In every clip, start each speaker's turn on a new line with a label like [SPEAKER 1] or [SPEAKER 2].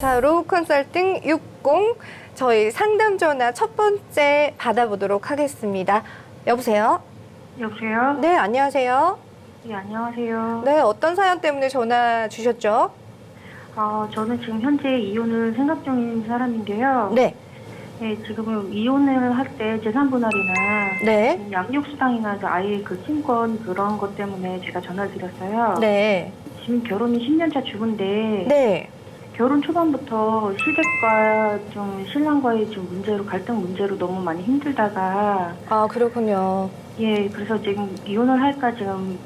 [SPEAKER 1] 자, 로우 컨설팅 60 저희 상담 전화 첫 번째 받아보도록 하겠습니다. 여보세요?
[SPEAKER 2] 여보세요?
[SPEAKER 1] 네, 안녕하세요.
[SPEAKER 2] 네, 안녕하세요.
[SPEAKER 1] 네, 어떤 사연 때문에 전화 주셨죠?
[SPEAKER 2] 저는 지금 현재 이혼을 생각 중인 사람인데요.
[SPEAKER 1] 네,
[SPEAKER 2] 네, 지금은 이혼을 할 때 재산분할이나
[SPEAKER 1] 네,
[SPEAKER 2] 양육수당이나 아이 그 친권 그런 것 때문에 제가 전화를 드렸어요.
[SPEAKER 1] 네,
[SPEAKER 2] 지금 결혼이 10년차 주부인데
[SPEAKER 1] 네.
[SPEAKER 2] 결혼 초반부터 시댁과 좀 신랑과의 좀 문제로 갈등 문제로 너무 많이 힘들다가
[SPEAKER 1] 아, 그렇군요.
[SPEAKER 2] 예, 그래서 지금 이혼을 할까 지금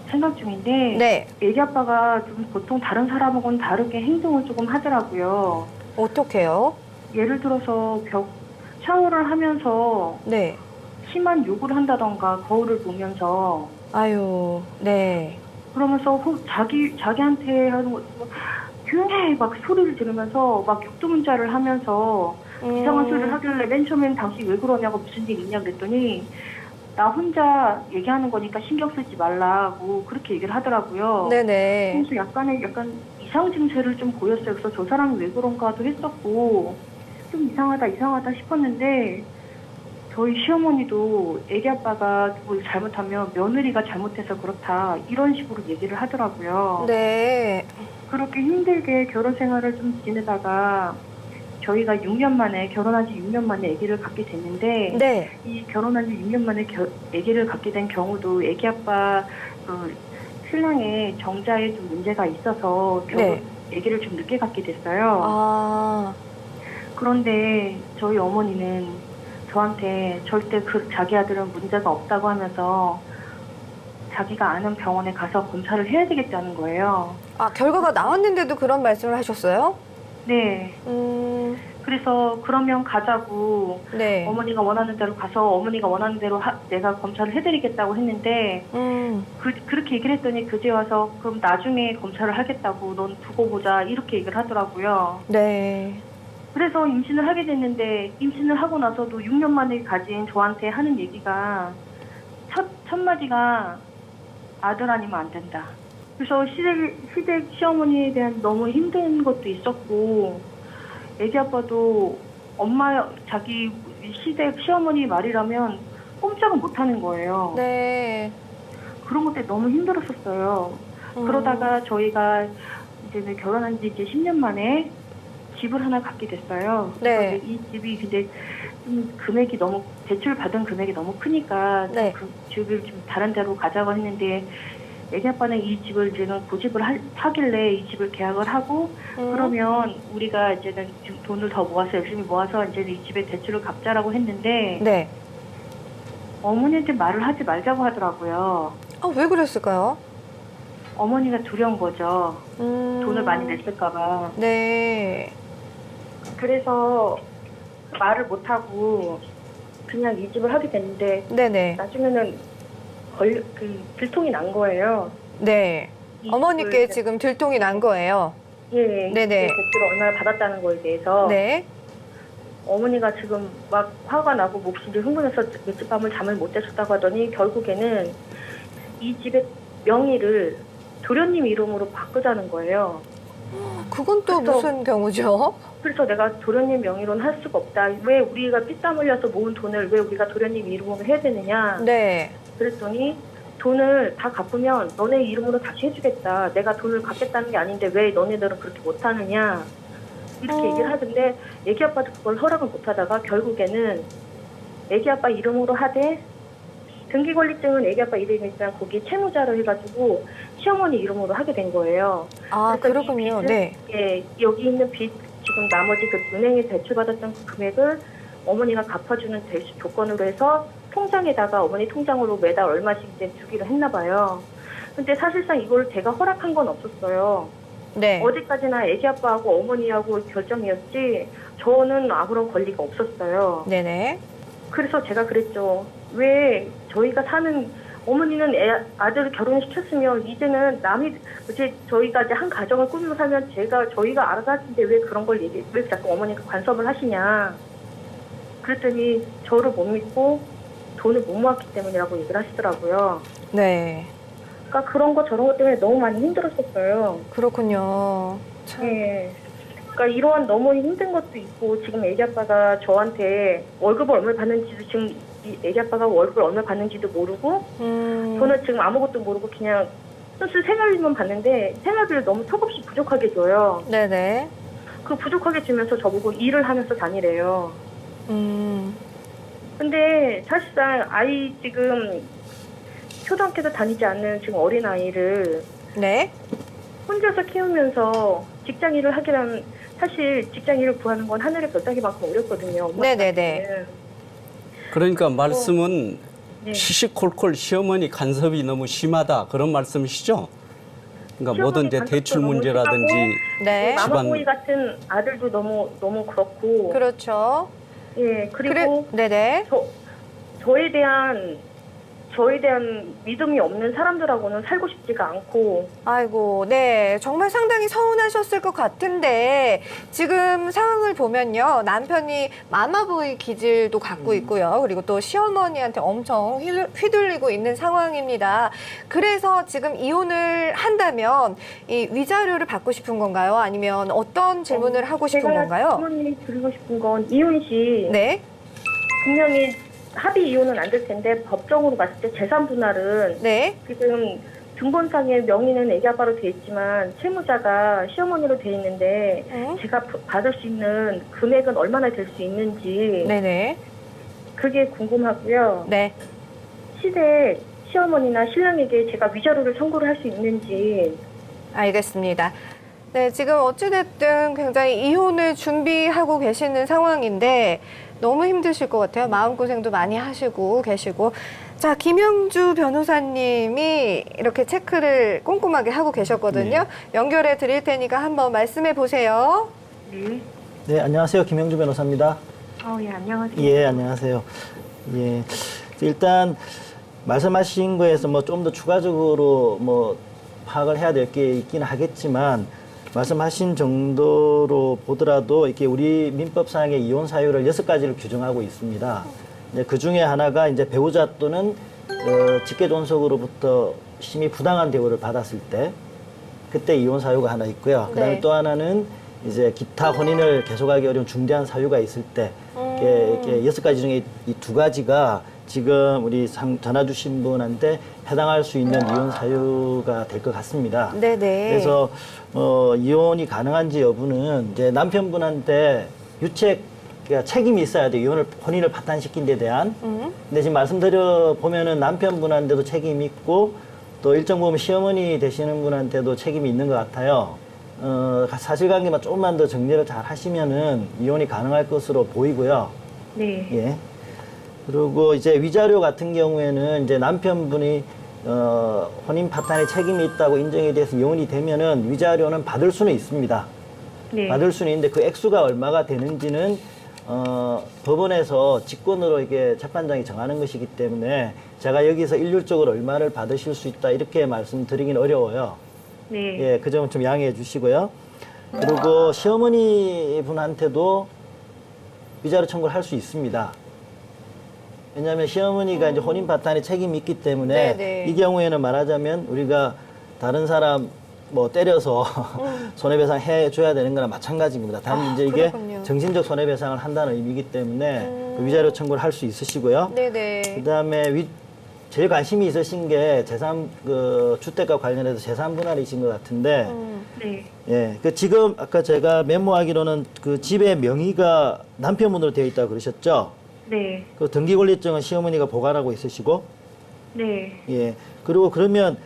[SPEAKER 2] 생각 중인데
[SPEAKER 1] 네,
[SPEAKER 2] 애기 아빠가 좀 보통 다른 사람하고는 다르게 행동을 조금 하더라고요.
[SPEAKER 1] 어떡해요?
[SPEAKER 2] 예를 들어서 샤워를 하면서
[SPEAKER 1] 네,
[SPEAKER 2] 심한 욕을 한다던가 거울을 보면서
[SPEAKER 1] 아유, 네,
[SPEAKER 2] 그러면서 자기한테 하는 거 조용히 막 소리를 지르면서 막 격투문자를 하면서 이상한 소리를 하길래 맨 처음엔 당신 왜 그러냐고 무슨 일 있냐 그랬더니 나 혼자 얘기하는 거니까 신경 쓰지 말라고 그렇게 얘기를 하더라고요.
[SPEAKER 1] 네네.
[SPEAKER 2] 그래서 약간 이상 증세를 좀 보였어요. 그래서 저 사람이 왜 그런가도 했었고 좀 이상하다 싶었는데 저희 시어머니도 애기 아빠가 뭐 잘못하면 며느리가 잘못해서 그렇다 이런 식으로 얘기를 하더라고요.
[SPEAKER 1] 네,
[SPEAKER 2] 그렇게 힘들게 결혼 생활을 좀 지내다가 저희가 6년 만에 결혼한 지 6년 만에 아기를 갖게 됐는데
[SPEAKER 1] 네,
[SPEAKER 2] 이 결혼한 지 6년 만에 아기를 갖게 된 경우도 아기 아빠 그 신랑의 정자에 좀 문제가 있어서
[SPEAKER 1] 네.
[SPEAKER 2] 아기를 좀 늦게 갖게 됐어요.
[SPEAKER 1] 아,
[SPEAKER 2] 그런데 저희 어머니는 저한테 절대 자기 아들은 문제가 없다고 하면서 자기가 아는 병원에 가서 검사를 해야 되겠다는 거예요.
[SPEAKER 1] 아, 결과가 나왔는데도 그런 말씀을 하셨어요?
[SPEAKER 2] 네. 그래서 그러면 가자고
[SPEAKER 1] 네.
[SPEAKER 2] 어머니가 원하는 대로 가서 어머니가 원하는 대로 내가 검사를 해드리겠다고 했는데 그렇게 얘기를 했더니 그제 와서 그럼 나중에 검사를 하겠다고 넌 두고 보자 이렇게 얘기를 하더라고요.
[SPEAKER 1] 네.
[SPEAKER 2] 그래서 임신을 하게 됐는데 임신을 하고 나서도 6년 만에 가진 저한테 하는 얘기가 첫 마디가 아들 아니면 안 된다. 그래서 시댁 시어머니에 대한 너무 힘든 것도 있었고 애기 아빠도 자기 시댁 시어머니 말이라면 꼼짝은 못하는 거예요.
[SPEAKER 1] 네.
[SPEAKER 2] 그런 것 때문에 너무 힘들었었어요. 그러다가 저희가 이제 결혼한 지 이제 10년 만에 집을 하나 갖게 됐어요.
[SPEAKER 1] 네.
[SPEAKER 2] 이 집이 근데 좀 대출 받은 금액이 너무 크니까
[SPEAKER 1] 네.
[SPEAKER 2] 그 집을 좀 다른 데로 가자고 했는데 애기 아빠는 이 집을 이제는 고집을 하길래 이 집을 계약을 하고 그러면 우리가 이제는 좀 돈을 더 모아서 열심히 모아서 이제 이 집에 대출을 갚자라고 했는데
[SPEAKER 1] 네.
[SPEAKER 2] 어머니한테 말을 하지 말자고 하더라고요.
[SPEAKER 1] 아, 왜 그랬을까요?
[SPEAKER 2] 어머니가 두려운 거죠. 돈을 많이 냈을까 봐.
[SPEAKER 1] 네.
[SPEAKER 2] 그래서 말을 못하고 그냥 이 집을 하게 됐는데
[SPEAKER 1] 네네.
[SPEAKER 2] 나중에는 들통이 난 거예요.
[SPEAKER 1] 네. 어머니께 지금 들통이 난 거예요.
[SPEAKER 2] 예,
[SPEAKER 1] 네네.
[SPEAKER 2] 대출을 얼마나 받았다는 거에 대해서
[SPEAKER 1] 네.
[SPEAKER 2] 어머니가 지금 막 화가 나고 몹시 흥분해서 며칠 밤을 잠을 못 자셨다고 하더니 결국에는 이 집의 명의를 도련님 이름으로 바꾸자는 거예요.
[SPEAKER 1] 그건 또
[SPEAKER 2] 그래서-
[SPEAKER 1] 무슨 경우죠?
[SPEAKER 2] 그래서 내가 도련님 명의로는 할 수가 없다. 왜 우리가 피땀 흘려서 모은 돈을 왜 우리가 도련님 이름으로 해야 되느냐.
[SPEAKER 1] 네.
[SPEAKER 2] 그랬더니 돈을 다 갚으면 너네 이름으로 다시 해주겠다. 내가 돈을 갚겠다는 게 아닌데 왜 너네들은 그렇게 못하느냐. 이렇게 얘기를 하던데 애기 아빠도 그걸 허락을 못하다가 결국에는 애기 아빠 이름으로 하되 등기권리증은 애기 아빠 이름이지만 거기 채무자로 해가지고 시어머니 이름으로 하게 된 거예요.
[SPEAKER 1] 아,
[SPEAKER 2] 그래서 이
[SPEAKER 1] 그렇군요.
[SPEAKER 2] 빚은,
[SPEAKER 1] 네.
[SPEAKER 2] 예, 여기 있는 빚 지금 나머지 그 은행에 대출받았던 그 금액을 어머니가 갚아주는 조건으로 해서 통장에다가 어머니 통장으로 매달 얼마씩 이제 주기로 했나 봐요. 근데 사실상 이걸 제가 허락한 건 없었어요.
[SPEAKER 1] 네.
[SPEAKER 2] 어디까지나 애기 아빠하고 어머니하고 결정이었지 저는 아무런 권리가 없었어요.
[SPEAKER 1] 네네.
[SPEAKER 2] 그래서 제가 그랬죠. 왜 저희가 사는 어머니는 아들을 결혼시켰으면 이제는 이제 저희가 이제 한 가정을 꾸미고 살면 저희가 알아서 할 텐데 왜 그런 걸 왜 자꾸 어머니가 간섭을 하시냐. 그랬더니 저를 못 믿고 돈을 못 모았기 때문이라고 얘기를 하시더라고요.
[SPEAKER 1] 네.
[SPEAKER 2] 그러니까 그런 거 저런 것 때문에 너무 많이 힘들었었어요.
[SPEAKER 1] 그렇군요. 참.
[SPEAKER 2] 예. 그러니까 이러한 너무 힘든 것도 있고 지금 애기 아빠가 저한테 월급을 얼마 받는지도 지금 이 애기 아빠가 월급을 얼마 받는지도 모르고 저는 지금 아무것도 모르고 그냥 순수 생활비만 받는데 생활비를 너무 턱없이 부족하게 줘요.
[SPEAKER 1] 네네.
[SPEAKER 2] 그 부족하게 주면서 저보고 일을 하면서 다니래요.
[SPEAKER 1] 음.
[SPEAKER 2] 근데 사실상 아이 지금 초등학교도 다니지 않는 지금 어린 아이를
[SPEAKER 1] 네.
[SPEAKER 2] 혼자서 키우면서 직장 일을 하기란 사실 직장 일을 구하는 건 하늘의 별따기만큼 어렵거든요.
[SPEAKER 1] 네네네.
[SPEAKER 3] 그러니까 말씀은
[SPEAKER 2] 네.
[SPEAKER 3] 시시콜콜 시어머니 간섭이 너무 심하다 그런 말씀이시죠? 그러니까 뭐든 이제
[SPEAKER 2] 시어머니
[SPEAKER 3] 대출
[SPEAKER 2] 간섭도 너무
[SPEAKER 3] 문제라든지
[SPEAKER 1] 네.
[SPEAKER 2] 마마보이 같은 아들도 너무 그렇고
[SPEAKER 1] 그렇죠.
[SPEAKER 2] 예 그리고
[SPEAKER 1] 네네.
[SPEAKER 2] 저에 대한 믿음이 없는 사람들하고는 살고 싶지가 않고
[SPEAKER 1] 아이고, 네. 정말 상당히 서운하셨을 것 같은데, 지금 상황을 보면요. 남편이 마마보이 기질도 갖고 있고요. 그리고 또 시어머니한테 엄청 휘둘리고 있는 상황입니다. 그래서 지금 이혼을 한다면 이 위자료를 받고 싶은 건가요? 아니면 어떤 질문을 하고 싶은 건가요?
[SPEAKER 2] 제가 질문이 드리고 싶은 건 이혼 시
[SPEAKER 1] 네.
[SPEAKER 2] 분명히 합의 이혼은 안 될 텐데 법적으로 봤을 때 재산 분할은
[SPEAKER 1] 네.
[SPEAKER 2] 지금 등본상의 명의는 애기 아빠로 돼 있지만 채무자가 시어머니로 돼 있는데 제가 받을 수 있는 금액은 얼마나 될 수 있는지
[SPEAKER 1] 네네.
[SPEAKER 2] 그게 궁금하고요.
[SPEAKER 1] 네.
[SPEAKER 2] 시댁 시어머니나 신랑에게 제가 위자료를 청구를 할 수 있는지
[SPEAKER 1] 알겠습니다. 네, 지금 어찌됐든 굉장히 이혼을 준비하고 계시는 상황인데 너무 힘드실 것 같아요. 마음고생도 많이 하시고 계시고. 자, 김영주 변호사님이 이렇게 체크를 꼼꼼하게 하고 계셨거든요. 연결해 드릴 테니까 한번 말씀해 보세요.
[SPEAKER 2] 네.
[SPEAKER 4] 네, 안녕하세요. 김영주 변호사입니다.
[SPEAKER 2] 예, 안녕하세요.
[SPEAKER 4] 예, 안녕하세요. 예. 일단 말씀하신 거에서 뭐 좀 더 추가적으로 뭐 파악을 해야 될 게 있긴 하겠지만 말씀하신 정도로 보더라도 이렇게 우리 민법상의 이혼 사유를 6가지를 규정하고 있습니다. 그 중에 하나가 이제 배우자 또는 직계존속으로부터 심히 부당한 대우를 받았을 때 그때 이혼 사유가 하나 있고요. 그다음에
[SPEAKER 1] 네.
[SPEAKER 4] 또 하나는 이제 기타 혼인을 계속하기 어려운 중대한 사유가 있을 때 이렇게 6가지 중에 이 2가지가 지금 우리 전화 주신 분한테 해당할 수 있는 이혼 사유가 될 것 같습니다.
[SPEAKER 1] 네네.
[SPEAKER 4] 그래서 이혼이 가능한지 여부는 이제 남편분한테 그러니까 책임이 있어야 돼요. 혼인을 파탄시킨 데 대한. 근데 지금 말씀드려 보면은 남편분한테도 책임이 있고 또 일정 부분 시어머니 되시는 분한테도 책임이 있는 것 같아요. 사실관계만 조금만 더 정리를 잘 하시면은 이혼이 가능할 것으로 보이고요.
[SPEAKER 2] 네.
[SPEAKER 4] 예. 그리고 이제 위자료 같은 경우에는 이제 남편분이 혼인 파탄에 책임이 있다고 인정이 돼서 이혼이 되면은 위자료는 받을 수는 있습니다.
[SPEAKER 2] 네.
[SPEAKER 4] 받을 수는 있는데 그 액수가 얼마가 되는지는 법원에서 직권으로 이게 재판장이 정하는 것이기 때문에 제가 여기서 일률적으로 얼마를 받으실 수 있다 이렇게 말씀드리긴 어려워요.
[SPEAKER 2] 네.
[SPEAKER 4] 예, 그 점은 좀 양해해 주시고요. 그리고 시어머니 분한테도 위자료 청구를 할 수 있습니다. 왜냐하면 시어머니가 이제 혼인 파탄에 책임이 있기 때문에
[SPEAKER 1] 네네.
[SPEAKER 4] 이 경우에는 말하자면 우리가 다른 사람 뭐 때려서 손해배상 해줘야 되는 거나 마찬가지입니다. 단 이제 이게
[SPEAKER 1] 그렇군요.
[SPEAKER 4] 정신적 손해배상을 한다는 의미이기 때문에 그 위자료 청구를 할 수 있으시고요.
[SPEAKER 1] 네네.
[SPEAKER 4] 그다음에 제일 관심이 있으신 게 재산 주택과 관련해서 재산 분할이신 것 같은데
[SPEAKER 2] 네.
[SPEAKER 4] 예, 지금 아까 제가 메모하기로는 그 집의 명의가 남편분으로 되어 있다고 그러셨죠?
[SPEAKER 2] 네.
[SPEAKER 4] 그 등기권리증은 시어머니가 보관하고 있으시고,
[SPEAKER 2] 네.
[SPEAKER 4] 예. 그리고 그러면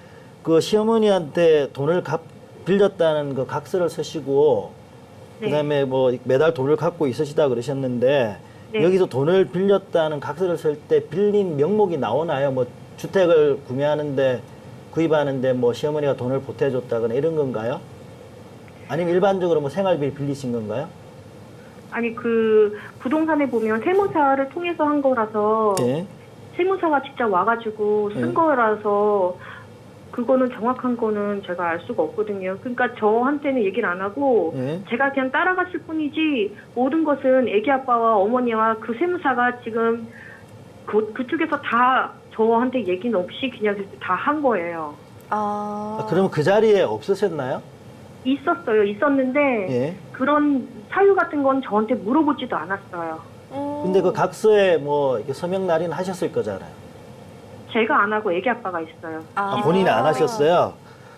[SPEAKER 4] 그 시어머니한테 돈을 빌렸다는 그 각서를 쓰시고,
[SPEAKER 2] 네.
[SPEAKER 4] 그다음에 뭐 매달 돈을 갖고 있으시다 그러셨는데,
[SPEAKER 2] 네.
[SPEAKER 4] 여기서 돈을 빌렸다는 각서를 쓸 때 빌린 명목이 나오나요? 뭐 주택을 구입하는데 뭐 시어머니가 돈을 보태줬다거나 이런 건가요? 아니면 일반적으로 뭐 생활비를 빌리신 건가요?
[SPEAKER 2] 아니 그 부동산에 보면 세무사를 통해서 한 거라서
[SPEAKER 4] 예.
[SPEAKER 2] 세무사가 직접 와가지고 쓴
[SPEAKER 4] 네.
[SPEAKER 2] 거라서 그거는 정확한 거는 제가 알 수가 없거든요. 그러니까 저한테는 얘기를 안 하고
[SPEAKER 4] 예.
[SPEAKER 2] 제가 그냥 따라갔을 뿐이지 모든 것은 애기 아빠와 어머니와 그 세무사가 지금 그쪽에서 다 저한테 얘기는 없이 그냥 다 한 거예요.
[SPEAKER 4] 그러면 그 자리에 없으셨나요?
[SPEAKER 2] 있었는데
[SPEAKER 4] 예.
[SPEAKER 2] 그런 사유 같은 건 저한테 물어보지도 않았어요.
[SPEAKER 4] 근데 그 각서에 뭐 이렇게 서명 날인 하셨을 거잖아요.
[SPEAKER 2] 제가 안 하고 애기 아빠가 있어요.
[SPEAKER 4] 아, 본인이 안 하셨어요?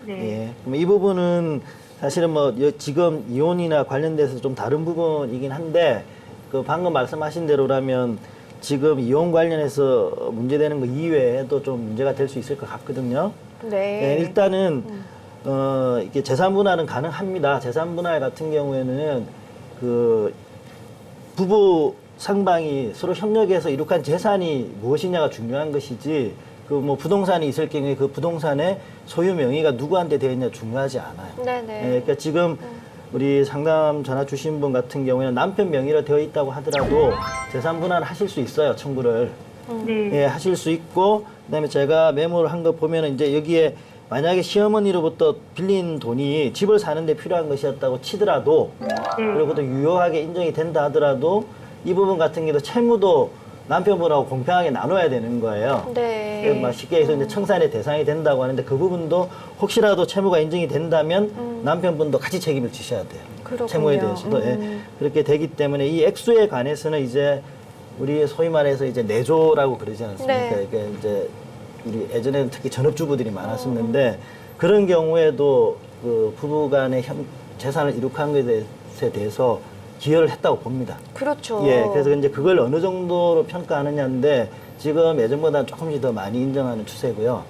[SPEAKER 2] 네.
[SPEAKER 4] 예. 그럼 이 부분은 사실은 뭐 지금 이혼이나 관련돼서 좀 다른 부분이긴 한데 그 방금 말씀하신 대로라면 지금 이혼 관련해서 문제되는 거 이외에도 좀 문제가 될 수 있을 것 같거든요.
[SPEAKER 1] 네.
[SPEAKER 4] 예, 일단은 이게 재산 분할은 가능합니다. 재산 분할 같은 경우에는 그 부부 상방이 서로 협력해서 이룩한 재산이 무엇이냐가 중요한 것이지 그 뭐 부동산이 있을 경우에 그 부동산의 소유 명의가 누구한테 되어 있냐 중요하지 않아요.
[SPEAKER 1] 네네.
[SPEAKER 4] 예, 그러니까 지금 우리 상담 전화 주신 분 같은 경우에는 남편 명의로 되어 있다고 하더라도 재산 분할 하실 수 있어요, 청구를.
[SPEAKER 2] 네.
[SPEAKER 4] 예, 하실 수 있고, 그다음에 제가 메모를 한 거 보면은 이제 여기에 만약에 시어머니로부터 빌린 돈이 집을 사는데 필요한 것이었다고 치더라도, 그리고 또 유효하게 인정이 된다 하더라도 이 부분 같은 경우도 채무도 남편분하고 공평하게 나눠야 되는 거예요.
[SPEAKER 1] 네.
[SPEAKER 4] 막 쉽게 해서 이제 청산의 대상이 된다고 하는데 그 부분도 혹시라도 채무가 인정이 된다면 남편분도 같이 책임을 지셔야 돼요.
[SPEAKER 1] 그렇군요.
[SPEAKER 4] 채무에 대해서도. 예. 그렇게 되기 때문에 이 액수에 관해서는 이제 우리 소위 말해서 이제 내조라고 그러지 않습니까?
[SPEAKER 1] 네.
[SPEAKER 4] 이게 이제 우리 예전에는 특히 전업주부들이 많았었는데 그런 경우에도 그 부부간의 재산을 이룩한 것에 대해서 기여를 했다고 봅니다.
[SPEAKER 1] 그렇죠.
[SPEAKER 4] 예, 그래서 이제 그걸 어느 정도로 평가하느냐인데 지금 예전보다는 조금씩 더 많이 인정하는 추세고요.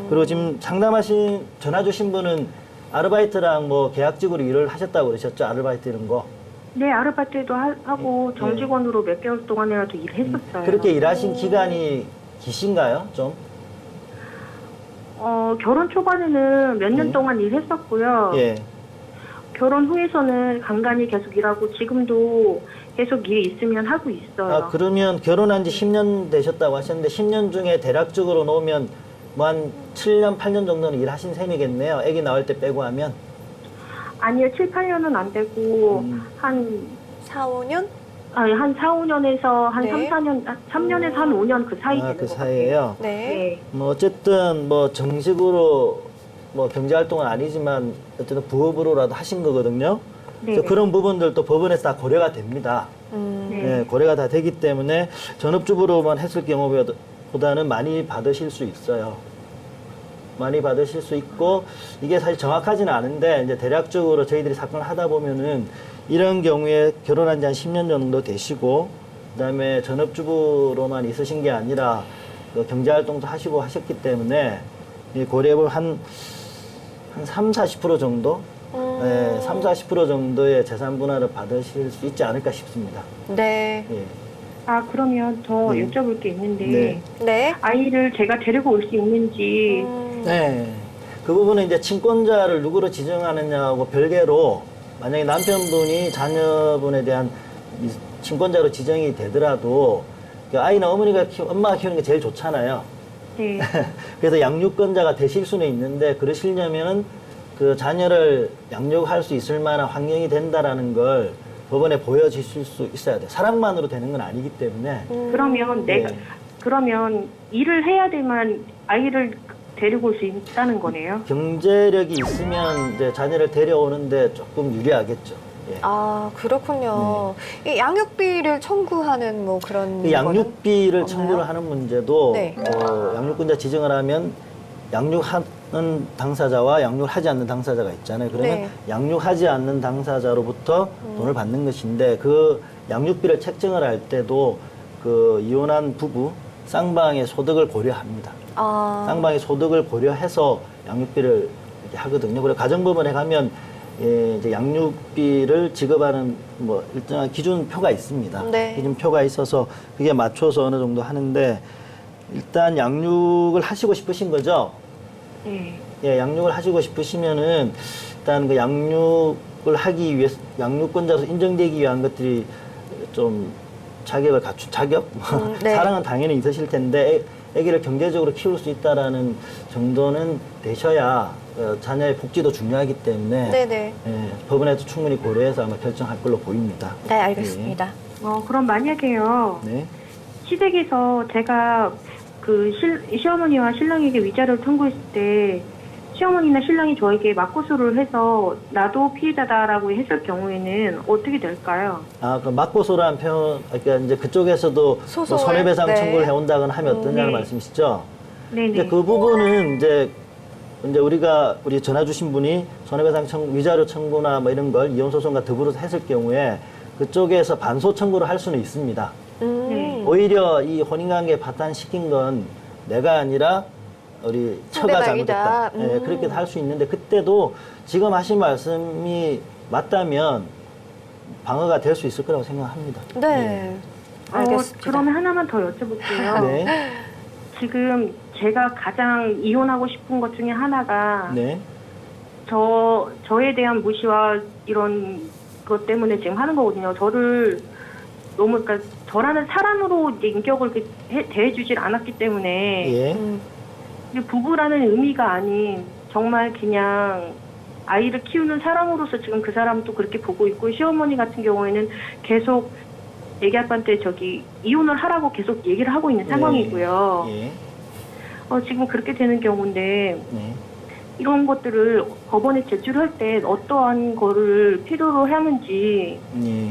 [SPEAKER 4] 그리고 지금 상담하신 전화 주신 분은 아르바이트랑 뭐 계약직으로 일을 하셨다고 그러셨죠? 아르바이트 이런 거.
[SPEAKER 2] 네, 아르바이트도 하고 정직원으로 몇 개월 동안이라도 일했었어요.
[SPEAKER 4] 그렇게 일하신 기간이 기신가요? 좀?
[SPEAKER 2] 결혼 초반에는 몇 년 동안 일했었고요.
[SPEAKER 4] 예.
[SPEAKER 2] 결혼 후에서는 간간히 계속 일하고 지금도 계속 일이 있으면 하고 있어요.
[SPEAKER 4] 아, 그러면 결혼한 지 10년 되셨다고 하셨는데 10년 중에 대략적으로 놓으면 뭐 한 7년, 8년 정도는 일하신 셈이겠네요. 아기 나올 때 빼고 하면.
[SPEAKER 2] 아니요, 7, 8년은 안 되고 한
[SPEAKER 1] 4, 5년?
[SPEAKER 2] 한 4, 5년에서 한
[SPEAKER 1] 네.
[SPEAKER 2] 3, 4년, 3년에서 한 5년 그 사이 되는
[SPEAKER 4] 그
[SPEAKER 2] 것
[SPEAKER 4] 사이에요.
[SPEAKER 1] 네.
[SPEAKER 2] 같아요. 네.
[SPEAKER 4] 뭐 어쨌든 뭐 정식으로 뭐 경제 활동은 아니지만 어쨌든 부업으로라도 하신 거거든요.
[SPEAKER 2] 네.
[SPEAKER 4] 그래서 그런 부분들도 법원에서 다 고려가 됩니다.
[SPEAKER 2] 네.
[SPEAKER 4] 예, 고려가 다 되기 때문에 전업주부로만 했을 경우보다는 많이 받으실 수 있어요. 많이 받으실 수 있고 이게 사실 정확하지는 않은데 이제 대략적으로 저희들이 사건을 하다 보면은 이런 경우에 결혼한 지 한 10년 정도 되시고 그다음에 전업주부로만 있으신 게 아니라 그 경제활동도 하시고 하셨기 때문에 이 고려해보면 한 3, 40% 정도? 네, 3, 40% 정도의 재산 분할을 받으실 수 있지 않을까 싶습니다.
[SPEAKER 1] 네.
[SPEAKER 4] 예.
[SPEAKER 2] 아, 그러면 더 여쭤볼 게 있는데
[SPEAKER 4] 네.
[SPEAKER 1] 네.
[SPEAKER 2] 아이를 제가 데리고 올 수 있는지
[SPEAKER 4] 네. 그 부분은 이제 친권자를 누구로 지정하느냐하고 별개로 만약에 남편분이 자녀분에 대한 이 친권자로 지정이 되더라도 그 아이는 엄마가 키우는 게 제일 좋잖아요.
[SPEAKER 2] 네.
[SPEAKER 4] 그래서 양육권자가 되실 수는 있는데 그러시려면은 그 자녀를 양육할 수 있을 만한 환경이 된다라는 걸 법원에 보여주실 수 있어야 돼요. 사랑만으로 되는 건 아니기 때문에.
[SPEAKER 2] 그러면 내가
[SPEAKER 4] 네.
[SPEAKER 2] 그러면 일을 해야 되만 아이를 데리고 올 수 있다는 거네요.
[SPEAKER 4] 경제력이 있으면 이제 자녀를 데려오는데 조금 유리하겠죠. 예.
[SPEAKER 1] 아, 그렇군요. 이 양육비를 청구하는 뭐 그런.
[SPEAKER 4] 그 양육비를
[SPEAKER 1] 거는
[SPEAKER 4] 청구를
[SPEAKER 1] 없나요?
[SPEAKER 4] 하는 문제도
[SPEAKER 1] 네.
[SPEAKER 4] 양육권자 지정을 하면 양육하는 당사자와 양육하지 않는 당사자가 있잖아요. 그러면
[SPEAKER 1] 네.
[SPEAKER 4] 양육하지 않는 당사자로부터 돈을 받는 것인데 그 양육비를 책정을 할 때도 그 이혼한 부부 쌍방의 소득을 고려합니다.
[SPEAKER 1] 아.
[SPEAKER 4] 쌍방의 소득을 고려해서 양육비를 이렇게 하거든요. 그리고 가정법원에 가면 이제 양육비를 지급하는 뭐 일정한 기준표가 있습니다.
[SPEAKER 1] 네.
[SPEAKER 4] 기준표가 있어서 그게 맞춰서 어느 정도 하는데 일단 양육을 하시고 싶으신 거죠?
[SPEAKER 2] 네.
[SPEAKER 4] 예, 양육을 하시고 싶으시면은 일단 그 양육을 하기 위해 양육권자로 인정되기 위한 것들이 좀 자격을 갖춘 자격
[SPEAKER 1] 네.
[SPEAKER 4] 사랑은 당연히 있으실 텐데 아기를 경제적으로 키울 수 있다라는 정도는 되셔야 자녀의 복지도 중요하기 때문에
[SPEAKER 1] 네네.
[SPEAKER 4] 예, 법원에도 충분히 고려해서 아마 결정할 걸로 보입니다.
[SPEAKER 1] 네, 알겠습니다.
[SPEAKER 2] 그럼 만약에요.
[SPEAKER 4] 네.
[SPEAKER 2] 시댁에서 제가 그 시어머니와 신랑에게 위자료를 청구했을 때 시어머니나 신랑이 저에게 맞고소를 해서 나도 피해자다라고 했을 경우에는 어떻게 될까요?
[SPEAKER 4] 그 맞고소란 표현, 그러니까 이제 그쪽에서도 뭐
[SPEAKER 1] 소송을,
[SPEAKER 4] 손해배상
[SPEAKER 1] 네.
[SPEAKER 4] 청구를 해온다거나 하면 어떠냐는
[SPEAKER 2] 네.
[SPEAKER 4] 말씀이시죠?
[SPEAKER 2] 네네.
[SPEAKER 4] 이제 그 부분은 이제 우리 전화 주신 분이 손해배상 위자료 청구나 뭐 이런 걸 이혼소송과 더불어서 했을 경우에 그쪽에서 반소 청구를 할 수는 있습니다.
[SPEAKER 2] 네.
[SPEAKER 4] 오히려 이 혼인관계 파탄시킨 건 내가 아니라 우리 처가
[SPEAKER 1] 상대방이다.
[SPEAKER 4] 잘못했다. 예, 그렇게 할 수 있는데 그때도 지금 하신 말씀이 맞다면 방어가 될 수 있을 거라고 생각합니다.
[SPEAKER 1] 네. 알겠습니다.
[SPEAKER 2] 그러면 하나만 더 여쭤볼게요.
[SPEAKER 4] 네.
[SPEAKER 2] 지금 제가 가장 이혼하고 싶은 것 중에 하나가
[SPEAKER 4] 네.
[SPEAKER 2] 저에 대한 무시와 이런 것 때문에 지금 하는 거거든요. 저를 너무 그러니까 저라는 사람으로 이제 인격을 대해주질 않았기 때문에
[SPEAKER 4] 예.
[SPEAKER 2] 이게 부부라는 의미가 아닌 정말 그냥 아이를 키우는 사람으로서 지금 그 사람도 그렇게 보고 있고 시어머니 같은 경우에는 계속 애기 아빠한테 이혼을 하라고 계속 얘기를 하고 있는 상황이고요.
[SPEAKER 4] 예.
[SPEAKER 2] 지금 그렇게 되는 경우인데
[SPEAKER 4] 네.
[SPEAKER 2] 이런 것들을 법원에 제출할 때 어떠한 거를 필요로 하는지
[SPEAKER 4] 예.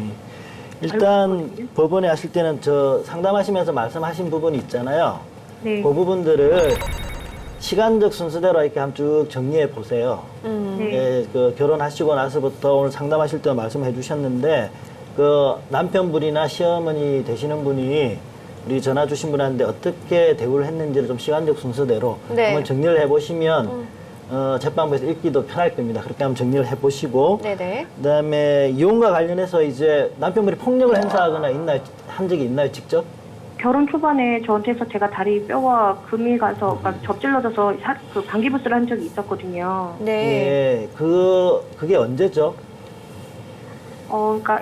[SPEAKER 4] 일단
[SPEAKER 2] 있거든요.
[SPEAKER 4] 법원에 하실 때는 저 상담하시면서 말씀하신 부분이 있잖아요.
[SPEAKER 2] 네.
[SPEAKER 4] 그 부분들을 시간적 순서대로 이렇게 한번 쭉 정리해 보세요.
[SPEAKER 2] 네.
[SPEAKER 4] 예, 그 결혼하시고 나서부터 오늘 상담하실 때 말씀해 주셨는데 그 남편분이나 시어머니 되시는 분이 우리 전화 주신 분한테 어떻게 대우를 했는지를 좀 시간적 순서대로
[SPEAKER 1] 네.
[SPEAKER 4] 한번 정리를 해 보시면 재판부에서 읽기도 편할 겁니다. 그렇게 한번 정리를 해 보시고
[SPEAKER 1] 네네.
[SPEAKER 4] 그다음에 이혼과 관련해서 이제 남편분이 폭력을 행사하거나 한 적이 있나요, 직접?
[SPEAKER 2] 결혼 초반에 저한테서 제가 다리 뼈가 금이 가서 그러니까 접질러져서 그 방기부스를 한 적이 있었거든요.
[SPEAKER 1] 네.
[SPEAKER 4] 예, 그게 언제죠?
[SPEAKER 2] 그러니까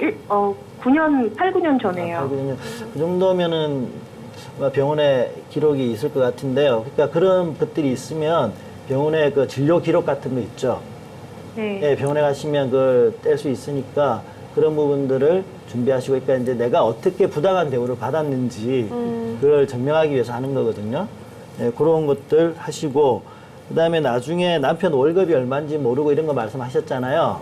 [SPEAKER 2] 9년, 8, 9년 전에요.
[SPEAKER 4] 그렇군요. 그 정도면은 아마 병원에 기록이 있을 것 같은데요. 그러니까 그런 것들이 있으면 병원에 그 진료 기록 같은 거 있죠.
[SPEAKER 2] 네.
[SPEAKER 4] 예, 병원에 가시면 그걸 뗄 수 있으니까 그런 부분들을 준비하시고, 그러니까 이제 내가 어떻게 부당한 대우를 받았는지 그걸 증명하기 위해서 하는 거거든요. 예, 그런 것들 하시고, 그 다음에 나중에 남편 월급이 얼마인지 모르고 이런 거 말씀하셨잖아요.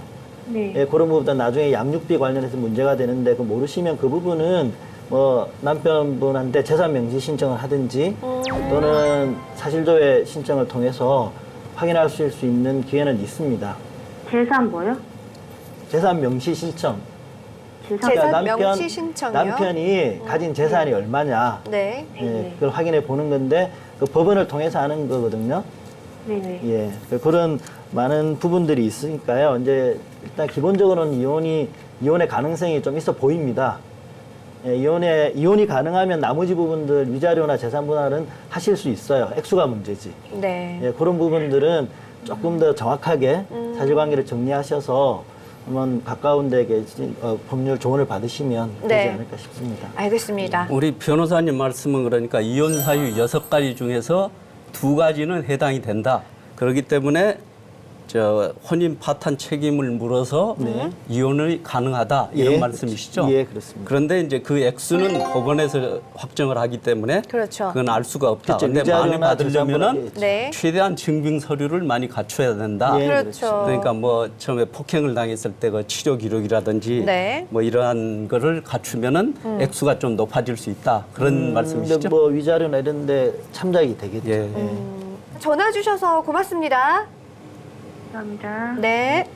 [SPEAKER 2] 네.
[SPEAKER 4] 예, 그런 부분도 나중에 양육비 관련해서 문제가 되는데 그 모르시면 그 부분은 뭐 남편분한테 재산 명시 신청을 하든지 또는 사실조회 신청을 통해서 확인할 수 있는 기회는 있습니다.
[SPEAKER 2] 재산 뭐요?
[SPEAKER 4] 재산 명시 신청.
[SPEAKER 2] 재산.
[SPEAKER 1] 재산 명시 신청이요?
[SPEAKER 4] 남편이 가진 재산이 얼마냐.
[SPEAKER 1] 네.
[SPEAKER 4] 예, 그걸 확인해 보는 건데 그 법원을 통해서 하는 거거든요.
[SPEAKER 2] 네네.
[SPEAKER 4] 예, 그런 많은 부분들이 있으니까요. 이제 일단 기본적으로는 이혼의 가능성이 좀 있어 보입니다. 예, 이혼이 가능하면 나머지 부분들 위자료나 재산 분할은 하실 수 있어요. 액수가 문제지.
[SPEAKER 1] 네.
[SPEAKER 4] 예, 그런 부분들은 조금 더 정확하게 사실관계를 정리하셔서 한번 가까운 데 계신 법률 조언을 받으시면
[SPEAKER 1] 네.
[SPEAKER 4] 되지 않을까 싶습니다.
[SPEAKER 1] 알겠습니다.
[SPEAKER 3] 우리 변호사님 말씀은 그러니까 이혼 사유 6가지 중에서 2가지는 해당이 된다. 그렇기 때문에 혼인 파탄 책임을 물어서 이혼이 가능하다 이런
[SPEAKER 4] 예,
[SPEAKER 3] 말씀이시죠?
[SPEAKER 4] 예, 그렇습니다.
[SPEAKER 3] 그런데 이제 그 액수는 법원에서 확정을 하기 때문에
[SPEAKER 1] 그렇죠.
[SPEAKER 3] 그건 알 수가 없다.
[SPEAKER 4] 그렇죠.
[SPEAKER 3] 그런데 많이
[SPEAKER 4] 위자료나
[SPEAKER 3] 받으려면은
[SPEAKER 4] 재산분할이
[SPEAKER 1] 네.
[SPEAKER 3] 최대한 증빙 서류를 많이 갖춰야 된다.
[SPEAKER 4] 예,
[SPEAKER 1] 그렇죠.
[SPEAKER 3] 그러니까 뭐 처음에 폭행을 당했을 때 그 치료 기록이라든지
[SPEAKER 1] 네.
[SPEAKER 3] 뭐 이러한 거를 갖추면은 액수가 좀 높아질 수 있다. 그런 말씀이시죠?
[SPEAKER 4] 근데 뭐 위자료나 이런 데 참작이 되겠죠.
[SPEAKER 3] 예.
[SPEAKER 1] 전화 주셔서 고맙습니다.
[SPEAKER 2] 감사합니다.
[SPEAKER 1] 네.